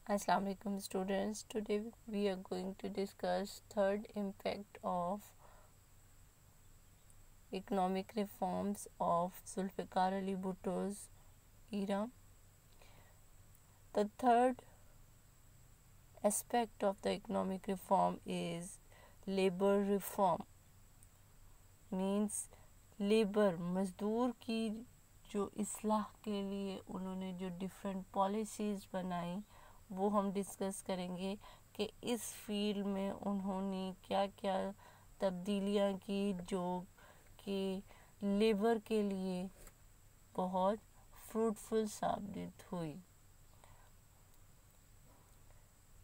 Assalamu alaikum students. Today we are going to discuss third impact of economic reforms of Zulfikar Ali Bhutto's era. The third aspect of the economic reform is labor reform. Means labour मज़दूर की जो इस्लाह के लिए उन्होंने जो different policies बनाई वो हम डिस्कस करेंगे कि इस फील्ड में उन्होंने क्या क्या तब्दीलियाँ की जो कि लेबर के लिए बहुत फ्रूटफुल साबित हुई.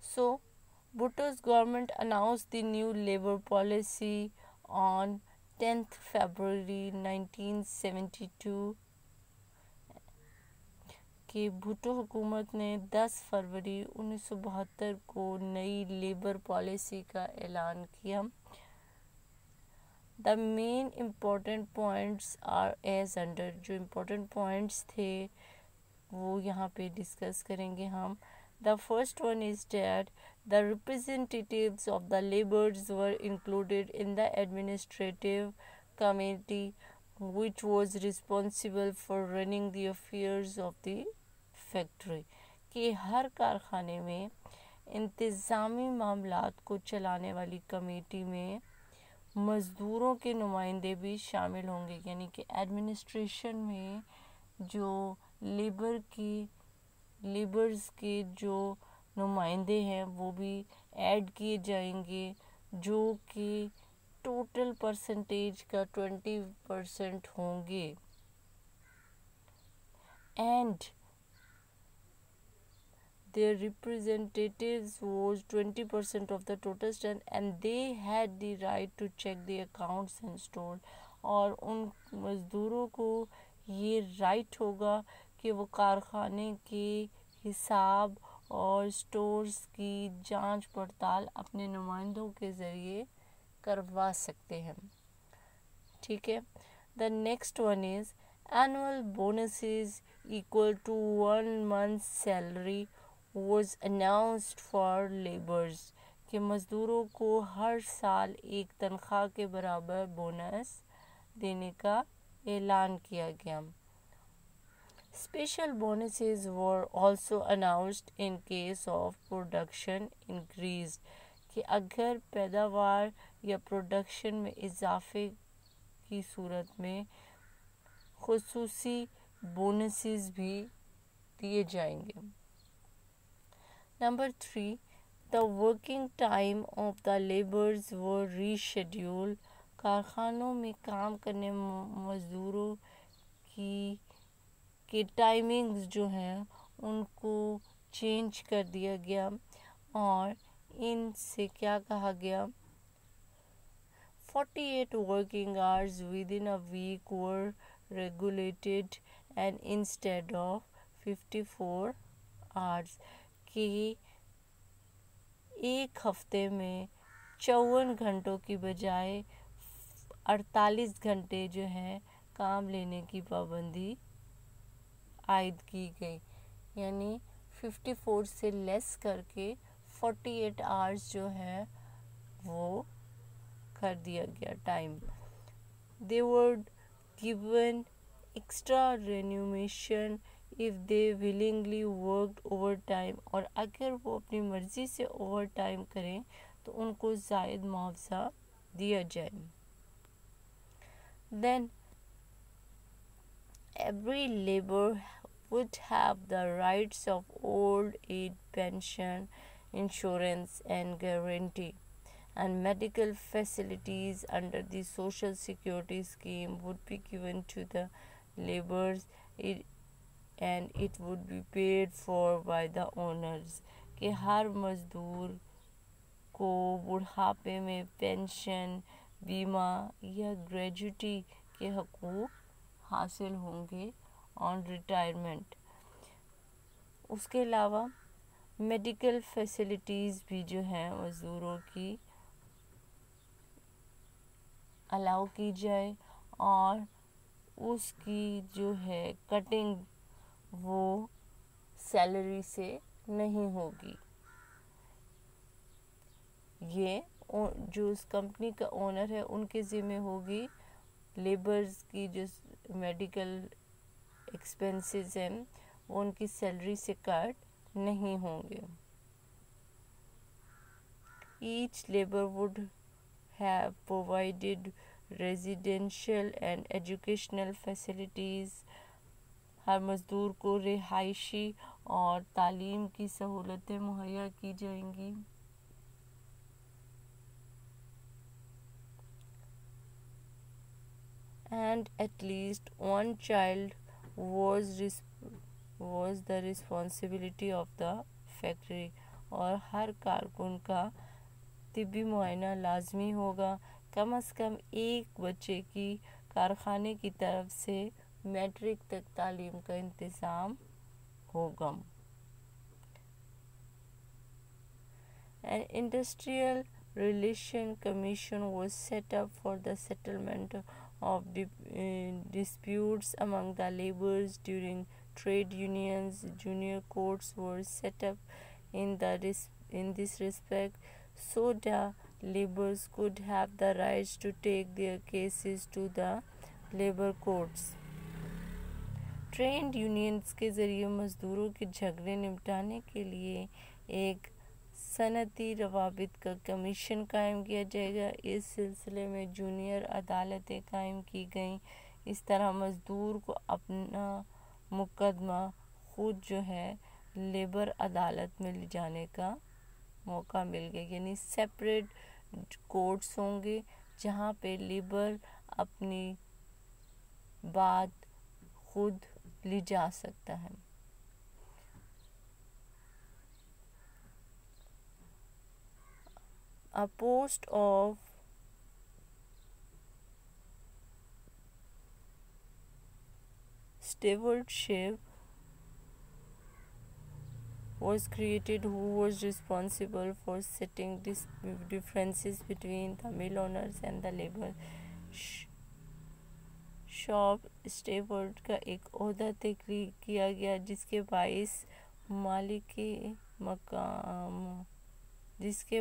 So, Bhutto's government announced the new labor policy on 10th February 1972 कि भुट्टो हुकूमत ने 10 फरवरी 1972 को नई लेबर पॉलिसी का ऐलान किया. The main important points are as under. जो इम्पोर्टेंट पॉइंट्स थे वो यहाँ पे डिस्कस करेंगे हम. The first one is that the representatives of the laborers were included in the administrative committee which was responsible for running the affairs of the factory. कि हर कारखाने में इंतज़ामी मामलात को चलाने वाली कमेटी में मज़दूरों के नुमाइंदे भी शामिल होंगे. यानी कि एडमिनिस्ट्रेशन में जो लेबर्स के जो नुमाइंदे हैं वो भी ऐड किए जाएंगे जो कि टोटल परसेंटेज का 20% होंगे. And their representatives was 20% of the total strength and they had the right to check the accounts and store. और उन मज़दूरों को ये राइट होगा कि वो कारखाने के हिसाब और स्टोर्स की जांच पड़ताल अपने नुमाइंदों के ज़रिए करवा सकते हैं. ठीक है. The next one is annual bonuses equal to 1 month's salary was announced for laborers कि मज़दूरों को हर साल एक तनख्वाह के बराबर बोनस देने का ऐलान किया गया. Special bonuses were also announced in case of production increased कि अगर पैदावार या प्रोडक्शन में इजाफे की सूरत में खुसूसी बोनसेस भी दिए जाएंगे. Number 3, the working time of the laborers were rescheduled. कारखानों में काम करने मज़दूरों के टाइमिंग्स जो हैं उनको चेंज कर दिया गया और इनसे क्या कहा गया 48 working hours within a week were regulated and instead of 54 hours कि एक हफ्ते में 54 घंटों की बजाय 48 घंटे जो है काम लेने की पाबंदी आयद की गई. यानी 54 से लेस करके 48 आवर्स जो है वो कर दिया गया time. They were given extra remuneration if they willingly worked overtime. और अगर वो अपनी मर्ज़ी से ओवर टाइम करें तो उनको ज़ायद मुआवजा दिया जाए. Then every labor would have the rights of old age pension, insurance and guarantee, and medical facilities under the social security scheme would be given to the laborers and it would be paid for by the owners. कि हर मज़दूर को बुढ़ापे में pension, बीमा या gratuity के हकूक़ हासिल होंगे ऑन रिटायरमेंट. उसके अलावा मेडिकल फैसिलिटीज़ भी जो हैं मज़दूरों की अलाउ की जाए और उसकी जो है कटिंग वो सैलरी से नहीं होगी। ये जो उस कंपनी का ओनर है उनके ज़िम्मे होगी, लेबर्स की जो मेडिकल एक्सपेंसेस हैं वो उनकी सैलरी से कट नहीं होंगे। Each labor would have provided residential and educational facilities। हर मज़दूर को रिहायशी और तालीम की सहूलतें मुहैया की जाएंगी। And at least one child was the responsibility of the factory। और हर कारकुन का तिब्बी मुआयना लाजमी होगा। कम से कम एक बच्चे की कारखाने की तरफ से मैट्रिक तक तालीम का इंतज़ाम होगा। An industrial relation commission was set up for the settlement of disputes among the laborers during trade unions। Junior courts were set up in this respect, so the laborers could have the rights to take their cases to the labor courts। Trade unions के ज़रिए मज़दूरों के झगड़े निपटाने के लिए एक सनती रवाबित का कमीशन कायम किया जाएगा। इस सिलसिले में जूनियर अदालतें कायम की गईं। इस तरह मज़दूर को अपना मुकदमा खुद जो है लेबर अदालत में ले जाने का मौका मिल गया। यानी सेपरेट कोर्ट्स होंगे जहाँ पे लेबर अपनी बात खुद ली जा सकता है। A post of stewardship was created, who was responsible for setting differences between the mill owners and the labor। Shop steward का एक ओहदा तय किया गया जिसके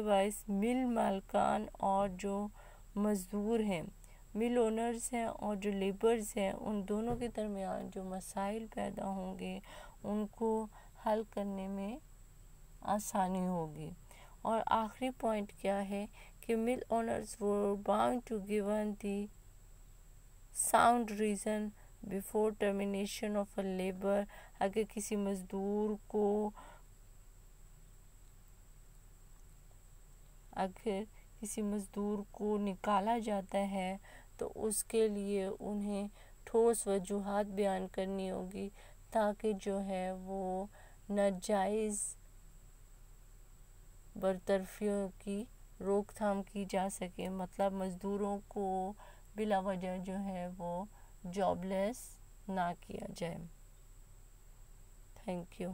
बाइस मिल मालकान और जो मज़दूर हैं, मिल ओनर्स हैं और जो लेबर्स हैं, उन दोनों के दरमियान जो मसाइल पैदा होंगे उनको हल करने में आसानी होगी। और आखिरी पॉइंट क्या है कि mill owners were bound to given the sound reason before termination of a labour. अगर किसी मज़दूर को निकाला जाता है तो उसके लिए उन्हें ठोस वजूहात बयान करनी होगी ताकि जो है वो नाजायज़ बरतरफियों की रोकथाम की जा सके। मतलब मज़दूरों को बिला वजह जो है वो जॉबलेस ना किया जाए। Thank you.